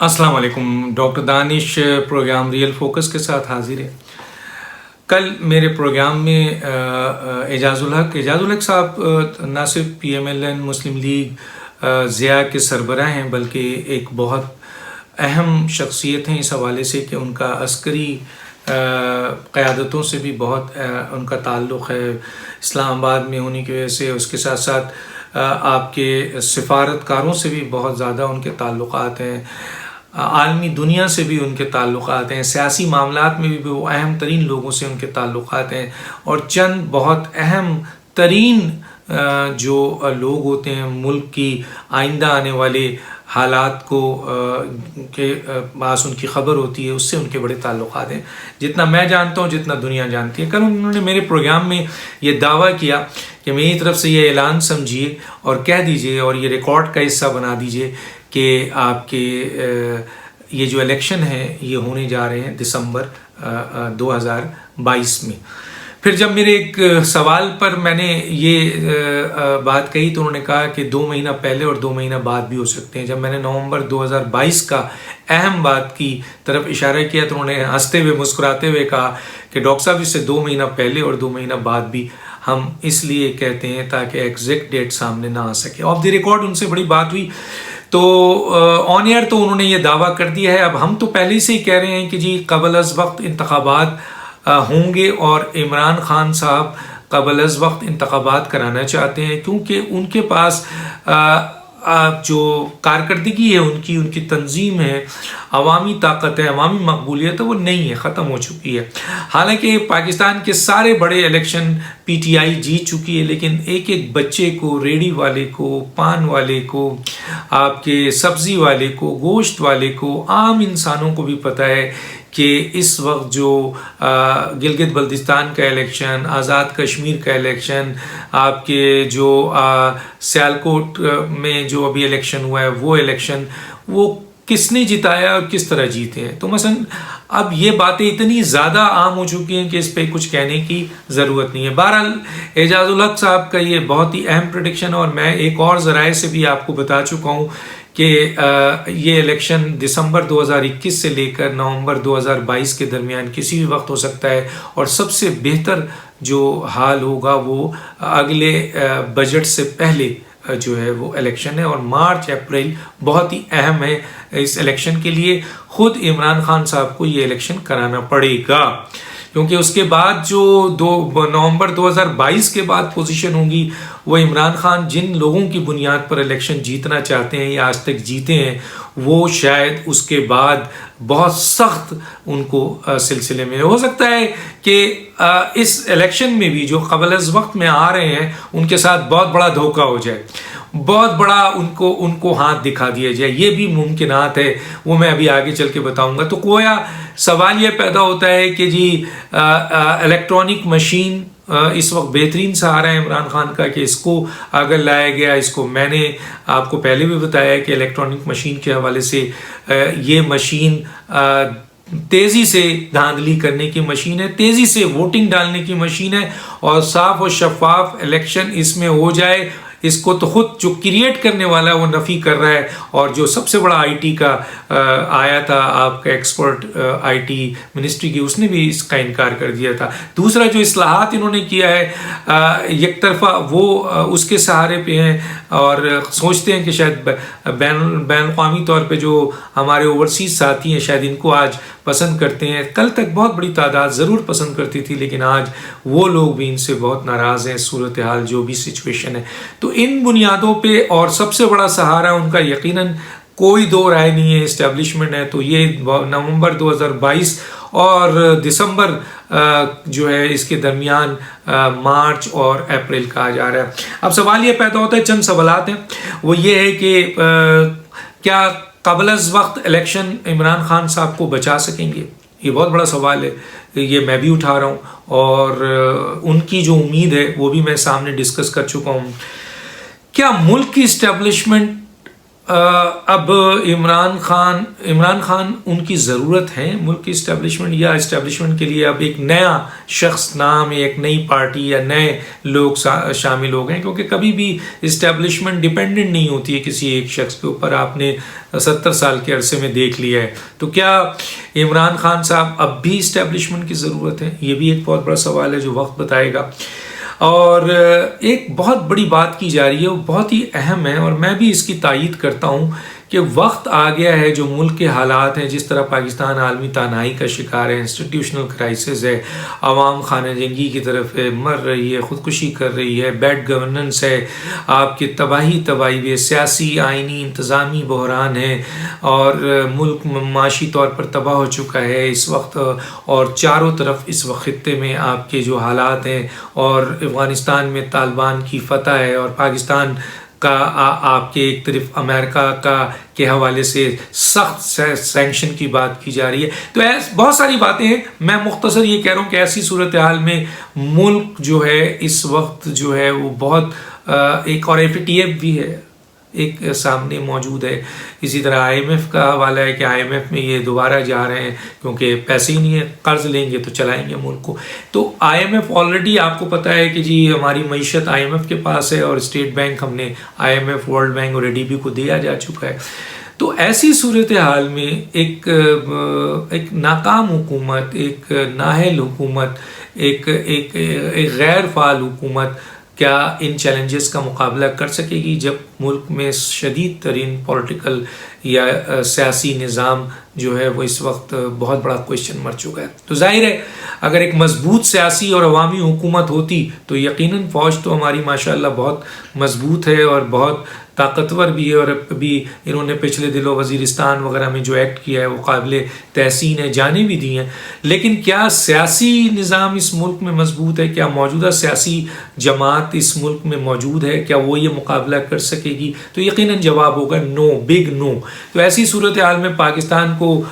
السلام علیکم، ڈاکٹر دانش programme real focus کے ساتھ حاضر ہے۔ کل میرے پروگرام میں اعجاز الحق صاحب نہ صرف پی ایم ایل این مسلم لیگ ضیاء کے سربراہ ہیں بلکہ ایک بہت اہم شخصیت ہیں اس حوالے سے کہ ان کا عسکری قیادتوں سے بھی بہت ان کا تعلق ہے، اسلام آباد میں ہونے کی وجہ سے۔ اس کے ساتھ ساتھ آپ کے سفارتکاروں سے بھی بہت زیادہ ان کے تعلقات ہیں، عالمی دنیا سے بھی ان کے تعلقات ہیں، سیاسی معاملات میں بھی وہ اہم ترین لوگوں سے ان کے تعلقات ہیں، اور چند بہت اہم ترین جو لوگ ہوتے ہیں ملک کی آئندہ آنے والے حالات کو کے پاس ان کی خبر ہوتی ہے، اس سے ان کے بڑے تعلقات ہیں، جتنا میں جانتا ہوں جتنا دنیا جانتی ہے۔ کل انہوں نے میرے پروگرام میں یہ دعویٰ کیا کہ میری طرف سے یہ اعلان سمجھیے اور کہہ دیجئے اور یہ ریکارڈ کا حصہ بنا دیجئے کہ آپ کے یہ جو الیکشن ہے یہ ہونے جا رہے ہیں دسمبر 2022 میں۔ پھر جب میرے ایک سوال پر میں نے یہ بات کہی تو انہوں نے کہا کہ 2 مہینہ پہلے اور 2 مہینہ بعد بھی ہو سکتے ہیں۔ جب میں نے نومبر 2022 کا اہم بات کی طرف اشارہ کیا تو انہوں نے ہنستے ہوئے مسکراتے ہوئے کہا کہ ڈاکٹر صاحب اس سے 2 مہینہ پہلے اور 2 مہینہ بعد بھی ہم اس لیے کہتے ہیں تاکہ ایگزیکٹ ڈیٹ سامنے نہ آ سکے۔ آف دی ریکارڈ ان سے بڑی بات ہوئی تو آن ایئر تو انہوں نے یہ دعویٰ کر دیا ہے۔ اب ہم تو پہلے سے ہی کہہ رہے ہیں کہ جی قبل از وقت انتخابات ہوں گے اور عمران خان صاحب قبل از وقت انتخابات کرانا چاہتے ہیں، کیونکہ ان کے پاس جو کارکردگی ہے ان کی تنظیم ہے، عوامی طاقت ہے، عوامی مقبولیت ہے، وہ نہیں ہے، ختم ہو چکی ہے۔ حالانکہ پاکستان کے سارے بڑے الیکشن پی ٹی آئی جیت چکی ہے، لیکن ایک ایک بچے کو، ریڑھی والے کو، پان والے کو، آپ کے سبزی والے کو، گوشت والے کو، عام انسانوں کو بھی پتہ ہے کہ اس وقت جو گلگت بلتستان کا الیکشن، آزاد کشمیر کا الیکشن، آپ کے جو سیالکوٹ میں جو ابھی الیکشن ہوا ہے وہ الیکشن، وہ کس نے جتایا اور کس طرح جیتے ہیں۔ تو مثلا اب یہ باتیں اتنی زیادہ عام ہو چکی ہیں کہ اس پہ کچھ کہنے کی ضرورت نہیں ہے۔ بہرحال اعجاز الحق صاحب کا یہ بہت ہی اہم پریڈکشن، اور میں ایک اور ذرائع سے بھی آپ کو بتا چکا ہوں کہ یہ الیکشن دسمبر 2021 سے لے کر نومبر 2022 کے درمیان کسی بھی وقت ہو سکتا ہے، اور سب سے بہتر جو حال ہوگا وہ اگلے بجٹ سے پہلے جو ہے وہ الیکشن ہے، اور مارچ اپریل بہت ہی اہم ہے اس الیکشن کے لیے۔ خود عمران خان صاحب کو یہ الیکشن کرانا پڑے گا، کیونکہ اس کے بعد جو نومبر 2022 کے بعد پوزیشن ہوگی وہ عمران خان جن لوگوں کی بنیاد پر الیکشن جیتنا چاہتے ہیں یا آج تک جیتے ہیں، وہ شاید اس کے بعد بہت سخت ان کو سلسلے میں ہو سکتا ہے کہ اس الیکشن میں بھی جو قبل از وقت میں آ رہے ہیں ان کے ساتھ بہت بڑا دھوکہ ہو جائے، بہت بڑا ان کو ہاتھ دکھا دیا جائے۔ یہ بھی ممکنات ہے، وہ میں ابھی آگے چل کے بتاؤں گا۔ تو گویا سوال یہ پیدا ہوتا ہے کہ جی الیکٹرانک مشین اس وقت بہترین سہارا ہے عمران خان کا کہ اس کو اگر لایا گیا، اس کو میں نے آپ کو پہلے بھی بتایا کہ الیکٹرانک مشین کے حوالے سے یہ مشین تیزی سے دھاندلی کرنے کی مشین ہے، تیزی سے ووٹنگ ڈالنے کی مشین ہے، اور صاف و شفاف الیکشن اس میں ہو جائے، اس کو تو خود جو کریٹ کرنے والا ہے وہ نفی کر رہا ہے۔ اور جو سب سے بڑا آئی ٹی کا آیا تھا آپ کا ایکسپرٹ آئی ٹی منسٹری کی، اس نے بھی اس کا انکار کر دیا تھا۔ دوسرا جو اصلاحات انہوں نے کیا ہے یک طرفہ، وہ اس کے سہارے پہ ہیں، اور سوچتے ہیں کہ شاید بین الاقوامی طور پہ جو ہمارے اوورسیز ساتھی ہیں شاید ان کو آج پسند کرتے ہیں۔ کل تک بہت بڑی تعداد ضرور پسند کرتی تھی، لیکن آج وہ لوگ بھی ان سے بہت ناراض ہیں، صورتحال جو بھی سچویشن ہے۔ تو ان بنیادوں پہ، اور سب سے بڑا سہارا ان کا یقیناً کوئی دو رائے نہیں ہے، اسٹیبلشمنٹ ہے۔ تو یہ نومبر 2022 اور دسمبر جو ہے اس کے درمیان مارچ اور اپریل کہا جا رہا ہے۔ اب سوال یہ پیدا ہوتا ہے، چند سوالات ہیں، وہ یہ ہے کہ کیا قبل از وقت الیکشن عمران خان صاحب کو بچا سکیں گے؟ یہ بہت بڑا سوال ہے، یہ میں بھی اٹھا رہا ہوں، اور ان کی جو امید ہے وہ بھی میں سامنے ڈسکس کر چکا ہوں۔ کیا ملک کی اسٹیبلشمنٹ اب عمران خان ان کی ضرورت ہے ملک کی اسٹیبلشمنٹ، یا اسٹیبلشمنٹ کے لیے اب ایک نیا شخص نام، ایک نئی پارٹی یا نئے لوگ شامل ہو گئے؟ کیونکہ کبھی بھی اسٹیبلشمنٹ ڈیپینڈنٹ نہیں ہوتی ہے کسی ایک شخص کے اوپر، آپ نے 70 سال کے عرصے میں دیکھ لیا ہے. تو کیا عمران خان صاحب اب بھی اسٹیبلشمنٹ کی ضرورت ہے؟ یہ بھی ایک بہت بڑا سوال ہے جو وقت بتائے گا. اور ایک بہت بڑی بات کی جا رہی ہے، وہ بہت ہی اہم ہے، اور میں بھی اس کی تائید کرتا ہوں کہ وقت آ گیا ہے جو ملک کے حالات ہیں، جس طرح پاکستان عالمی تنہائی کا شکار ہے، انسٹیٹیوشنل کرائسس ہے، عوام خانہ جنگی کی طرف ہے، مر رہی ہے، خودکشی کر رہی ہے، بیڈ گورننس ہے، آپ کی تباہی بھی، سیاسی آئینی انتظامی بحران ہے، اور ملک معاشی طور پر تباہ ہو چکا ہے اس وقت، اور چاروں طرف اس وقت خطے میں آپ کے جو حالات ہیں، اور افغانستان میں طالبان کی فتح ہے، اور پاکستان کا آپ کے ایک طرف امریکہ کے حوالے سے سخت سینکشن کی بات کی جا رہی ہے. تو بہت ساری باتیں ہیں. میں مختصر یہ کہہ رہا ہوں کہ ایسی صورتحال میں ملک جو ہے اس وقت جو ہے وہ بہت ایک، اور FATF بھی ہے ایک سامنے موجود ہے. اسی طرح IMF کا حوالہ ہے کہ IMF میں یہ دوبارہ جا رہے ہیں کیونکہ پیسے ہی نہیں ہے، قرض لیں گے تو چلائیں گے ملک کو. تو IMF آلریڈی آپ کو پتہ ہے کہ جی ہماری معیشت IMF کے پاس ہے، اور اسٹیٹ بینک ہم نے IMF، ورلڈ بینک اور ADB کو دیا جا چکا ہے. تو ایسی صورتحال میں ایک ناکام حکومت، ایک نااہل حکومت، ایک غیر فعال حکومت کیا ان چیلنجز کا مقابلہ کر سکے گی جب ملک میں شدید ترین پولیٹیکل یا سیاسی نظام جو ہے وہ اس وقت بہت بڑا کویشچن مر چکا ہے؟ تو ظاہر ہے اگر ایک مضبوط سیاسی اور عوامی حکومت ہوتی تو یقیناً فوج تو ہماری ماشاءاللہ بہت مضبوط ہے اور بہت طاقتور بھی ہے، اور ابھی انہوں نے پچھلے دنوں وزیرستان وغیرہ میں جو ایکٹ کیا ہے وہ قابل تحسین ہے، جانیں بھی دی ہیں. لیکن کیا سیاسی نظام اس ملک میں مضبوط ہے؟ کیا موجودہ سیاسی جماعت اس ملک میں موجود ہے؟ کیا وہ یہ مقابلہ کر سکے گی؟ تو یقیناً جواب ہوگا نو، بگ نو. تو ایسی صورتحال میں پاکستان کو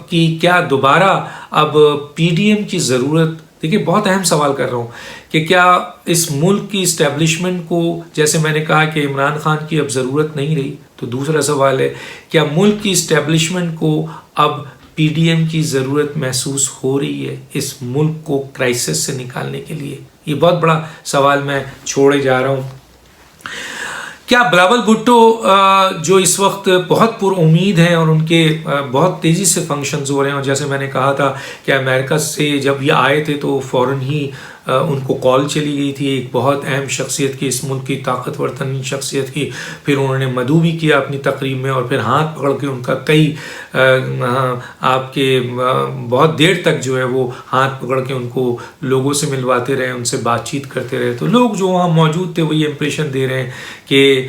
کی کیا دوبارہ اب PDM کی ضرورت؟ دیکھیے بہت اہم سوال کر رہا ہوں کہ کیا اس ملک کی اسٹیبلشمنٹ کو، جیسے میں نے کہا کہ عمران خان کی اب ضرورت نہیں رہی، تو دوسرا سوال ہے کیا ملک کی اسٹیبلشمنٹ کو اب PDM کی ضرورت محسوس ہو رہی ہے اس ملک کو کرائسس سے نکالنے کے لیے؟ یہ بہت بڑا سوال میں چھوڑے جا رہا ہوں. کیا بلاول بھٹو جو اس وقت بہت پر امید ہیں اور ان کے بہت تیزی سے فنکشنز ہو رہے ہیں، اور جیسے میں نے کہا تھا کہ امریکہ سے جب یہ آئے تھے تو فوراً ہی ان کو کال چلی گئی تھی ایک بہت اہم شخصیت کی، اس ملک کی طاقتور ترین شخصیت کی، پھر انہوں نے مدعو بھی کیا اپنی تقریب میں، اور پھر ہاتھ پکڑ کے ان کا کئی آپ کے بہت دیر تک جو ہے وہ ہاتھ پکڑ کے ان کو لوگوں سے ملواتے رہے، ان سے بات چیت کرتے رہے. تو لوگ جو وہاں موجود تھے وہ یہ امپریشن دے رہے ہیں کہ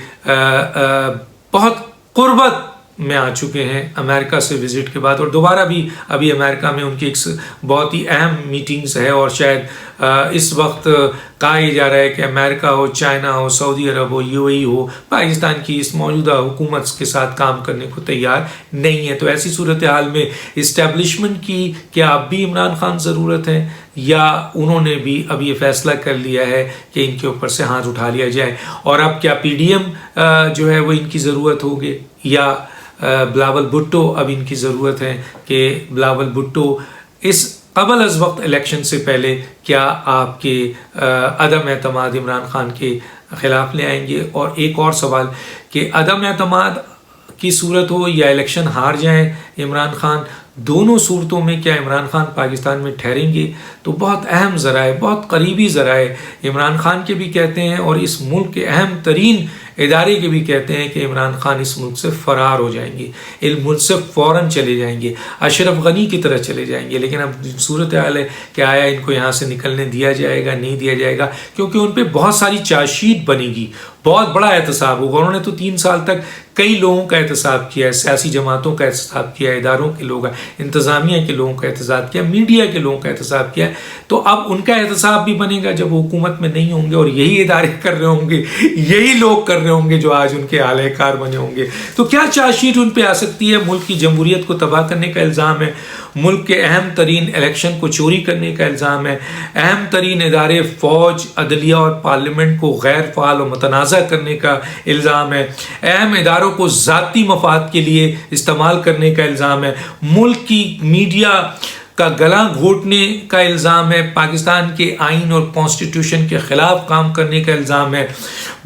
بہت قربت میں آ چکے ہیں امریکہ سے وزٹ کے بعد، اور دوبارہ بھی ابھی امریکہ میں ان کی ایک بہت ہی اہم میٹنگز ہے، اور شاید اس وقت کہا ہی جا رہا ہے کہ امریکہ ہو، چائنا ہو، سعودی عرب ہو، UAE ہو، پاکستان کی اس موجودہ حکومت کے ساتھ کام کرنے کو تیار نہیں ہے. تو ایسی صورتحال میں اسٹیبلشمنٹ کی کیا اب بھی عمران خان ضرورت ہے، یا انہوں نے بھی اب یہ فیصلہ کر لیا ہے کہ ان کے اوپر سے ہاتھ اٹھا لیا جائے؟ اور اب کیا PDM جو ہے وہ ان کی ضرورت ہوگی، یا بلاول بھٹو اب ان کی ضرورت ہے کہ بلاول بھٹو اس قبل از وقت الیکشن سے پہلے کیا آپ کے عدم اعتماد عمران خان کے خلاف لے آئیں گے؟ اور ایک اور سوال کہ عدم اعتماد کی صورت ہو یا الیکشن ہار جائیں عمران خان، دونوں صورتوں میں کیا عمران خان پاکستان میں ٹھہریں گے؟ تو بہت اہم ذرائع، بہت قریبی ذرائع عمران خان کے بھی کہتے ہیں، اور اس ملک کے اہم ترین ادارے کے بھی کہتے ہیں کہ عمران خان اس ملک سے فرار ہو جائیں گے، ملک سے فوراً چلے جائیں گے، اشرف غنی کی طرح چلے جائیں گے. لیکن اب صورتحال ہے کہ آیا ان کو یہاں سے نکلنے دیا جائے گا، نہیں دیا جائے گا، کیونکہ ان پہ بہت ساری چارج شیٹ بنے گی، بہت بڑا احتساب ہوگا. انہوں نے تو 3 سال تک کئی لوگوں کا احتساب کیا ہے، سیاسی جماعتوں کا احتساب کیا ہے، اداروں کے لوگ، انتظامیہ کے لوگوں کا احتساب کیا، میڈیا کے لوگوں کا احتساب کیا ہے. تو اب ان کا احتساب بھی بنے گا جب وہ حکومت میں نہیں ہوں گے، اور یہی ادارے کر رہے ہوں گے، یہی لوگ کر رہے ہوں گے جو آج ان کے اعلی کار بنے ہوں گے. تو کیا چارج شیٹ ان پہ آ سکتی ہے؟ ملک کی جمہوریت کو تباہ کرنے کا الزام ہے، ملک کے اہم ترین الیکشن کو چوری کرنے کا الزام ہے، اہم ترین ادارے فوج، عدلیہ اور پارلیمنٹ کو غیر فعال و متنازع مواخذہ کرنے کا الزام ہے، اہم اداروں کو ذاتی مفاد کے لیے استعمال کرنے کا الزام ہے، ملک کی میڈیا کا گلا گھونٹنے کا الزام ہے، پاکستان کے آئین اور کانسٹیٹیوشن کے خلاف کام کرنے کا الزام ہے،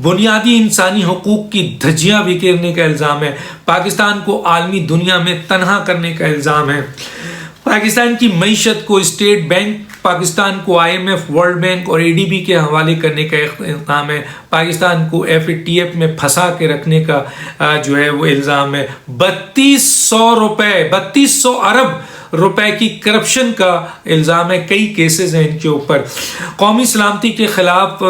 بنیادی انسانی حقوق کی دھجیاں بکھیرنے کا الزام ہے، پاکستان کو عالمی دنیا میں تنہا کرنے کا الزام ہے، پاکستان کی معیشت کو اسٹیٹ بینک پاکستان کو IMF، ورلڈ بینک اور ADB کے حوالے کرنے کا الزام ہے، پاکستان کو FATF میں پھنسا کے رکھنے کا جو ہے وہ الزام ہے، 3200 ارب روپے کی کرپشن کا الزام ہے، کئی کیسز ہیں ان کے اوپر، قومی سلامتی کے خلاف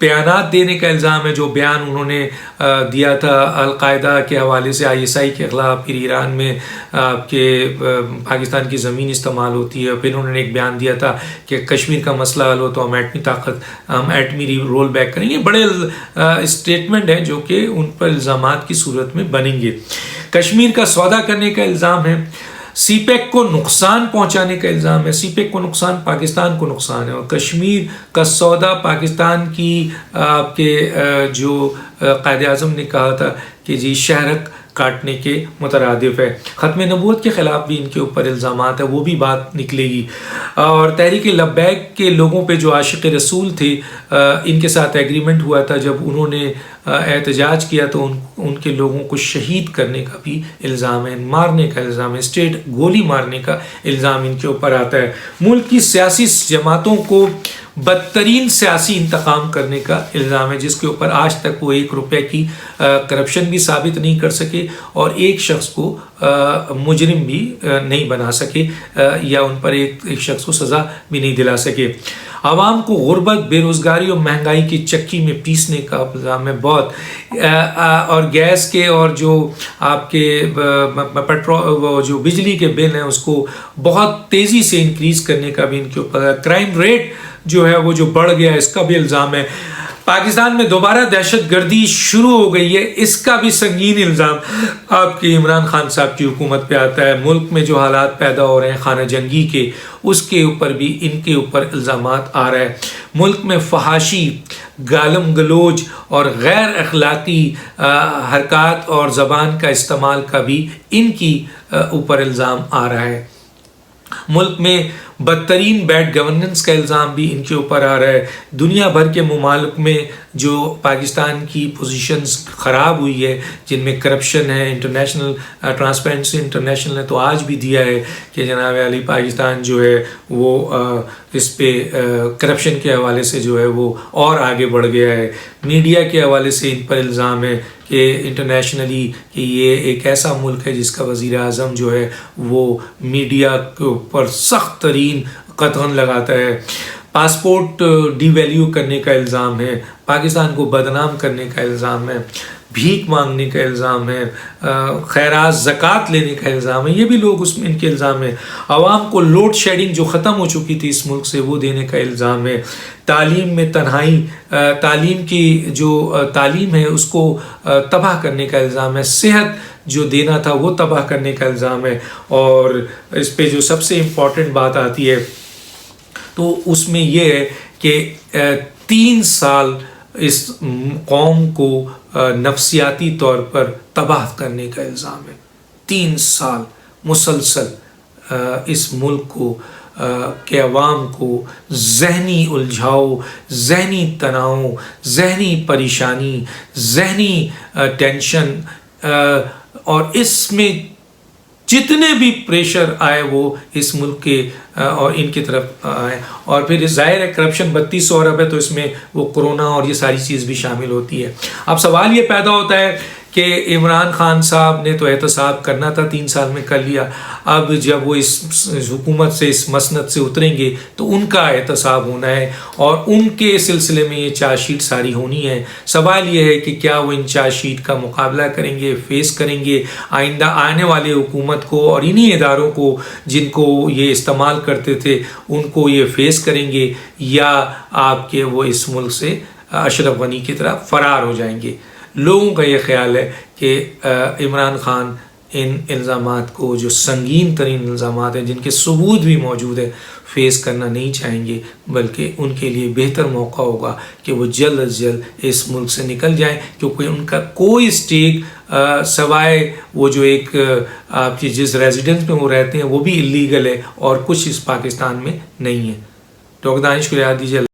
بیانات دینے کا الزام ہے، جو بیان انہوں نے دیا تھا القاعدہ کے حوالے سے ISI کے خلاف، پھر ایران میں کہ پاکستان کی زمین استعمال ہوتی ہے، پھر انہوں نے ایک بیان دیا تھا کہ کشمیر کا مسئلہ حل ہو تو ہم ایٹمی رول بیک کریں گے، بڑے اسٹیٹمنٹ ہیں جو کہ ان پر الزامات کی صورت میں بنیں گے، کشمیر کا سودا کرنے کا الزام ہے، سی پیک کو نقصان پہنچانے کا الزام ہے، سی پیک کو نقصان پاکستان کو نقصان ہے، اور کشمیر کا سودا پاکستان کی آپ کے جو قائد اعظم نے کہا تھا کہ جی شہرک کاٹنے کے مترادف ہے، ختم نبوت کے خلاف بھی ان کے اوپر الزامات ہیں، وہ بھی بات نکلے گی، اور تحریک لبیک کے لوگوں پہ جو عاشق رسول تھے ان کے ساتھ ایگریمنٹ ہوا تھا، جب انہوں نے احتجاج کیا تو ان کے لوگوں کو شہید کرنے کا بھی الزام ہے، مارنے کا الزام ہے، اسٹیٹ گولی مارنے کا الزام ان کے اوپر آتا ہے، ملک کی سیاسی جماعتوں کو بدترین سیاسی انتقام کرنے کا الزام ہے، جس کے اوپر آج تک وہ 1 روپے کی کرپشن بھی ثابت نہیں کر سکے اور ایک شخص کو مجرم بھی نہیں بنا سکے یا ان پر ایک شخص کو سزا بھی نہیں دلا سکے، عوام کو غربت، بے روزگاری اور مہنگائی کی چکی میں پیسنے کا الزام ہے بہت، اور گیس کے اور جو آپ کے پیٹرول جو بجلی کے بل ہیں اس کو بہت تیزی سے انکریز کرنے کا بھی ان کے اوپر، کرائم ریٹ جو ہے وہ جو بڑھ گیا ہے اس کا بھی الزام ہے، پاکستان میں دوبارہ دہشت گردی شروع ہو گئی ہے، اس کا بھی سنگین الزام آپ کے عمران خان صاحب کی حکومت پہ آتا ہے، ملک میں جو حالات پیدا ہو رہے ہیں خانہ جنگی کے، اس کے اوپر بھی ان کے اوپر الزامات آ رہے ہیں، ملک میں فحاشی، گالم گلوچ اور غیر اخلاقی حرکات اور زبان کا استعمال کا بھی ان کی اوپر الزام آ رہا ہے، ملک میں بدترین بیڈ گورننس کا الزام بھی ان کے اوپر آ رہا ہے، دنیا بھر کے ممالک میں جو پاکستان کی پوزیشنز خراب ہوئی ہے جن میں کرپشن ہے، انٹرنیشنل ٹرانسپیرنسی انٹرنیشنل نے تو آج بھی دیا ہے کہ جناب علی پاکستان جو ہے وہ اس پہ کرپشن کے حوالے سے جو ہے وہ اور آگے بڑھ گیا ہے، میڈیا کے حوالے سے ان پر الزام ہے کہ انٹرنیشنلی کہ یہ ایک ایسا ملک ہے جس کا وزیر اعظم جو ہے وہ میڈیا کے اوپر سخت ترین قدغن لگاتا ہے، پاسپورٹ ڈی ویلیو کرنے کا الزام ہے، پاکستان کو بدنام کرنے کا الزام ہے، بھیک مانگنے کا الزام ہے، خیرات زکوٰۃ لینے کا الزام ہے، یہ بھی لوگ اس میں ان کے الزام ہے، عوام کو لوڈ شیڈنگ جو ختم ہو چکی تھی اس ملک سے وہ دینے کا الزام ہے، تعلیم میں تنہائی، تعلیم کی جو تعلیم ہے اس کو تباہ کرنے کا الزام ہے، صحت جو دینا تھا وہ تباہ کرنے کا الزام ہے، اور اس پہ جو سب سے امپورٹنٹ بات آتی ہے تو اس میں یہ ہے کہ 3 سال اس قوم کو نفسیاتی طور پر تباہ کرنے کا الزام ہے، 3 سال مسلسل اس ملک کو کہ عوام کو ذہنی الجھاؤ، ذہنی تناؤ، ذہنی پریشانی، ذہنی ٹینشن، اور اس میں جتنے بھی پریشر آئے وہ اس ملک کے اور ان کی طرف آئے، اور پھر ظاہر ہے کرپشن 3200 ارب ہے تو اس میں وہ کرونا اور یہ ساری چیز بھی شامل ہوتی ہے۔ اب سوال یہ پیدا ہوتا ہے کہ عمران خان صاحب نے تو احتساب کرنا تھا، 3 سال میں کر لیا، اب جب وہ اس حکومت سے اس مسند سے اتریں گے تو ان کا احتساب ہونا ہے اور ان کے سلسلے میں یہ چارج شیٹ ساری ہونی ہے۔ سوال یہ ہے کہ کیا وہ ان چارج شیٹ کا مقابلہ کریں گے، فیس کریں گے، آئندہ آنے والے حکومت کو اور انہی اداروں کو جن کو یہ استعمال کرتے تھے ان کو یہ فیس کریں گے، یا آپ کے وہ اس ملک سے اشرف غنی کی طرح فرار ہو جائیں گے۔ لوگوں کا یہ خیال ہے کہ عمران خان ان الزامات کو، جو سنگین ترین الزامات ہیں جن کے ثبوت بھی موجود ہے، فیس کرنا نہیں چاہیں گے، بلکہ ان کے لیے بہتر موقع ہوگا کہ وہ جلد از جلد اس ملک سے نکل جائیں، کیونکہ ان کا کوئی اسٹیک سوائے وہ جو ایک آپ کی جس ریزیڈنس میں وہ رہتے ہیں وہ بھی اللیگل ہے، اور کچھ اس پاکستان میں نہیں ہے۔ ڈاکٹر دانش کو یاد دیجیے۔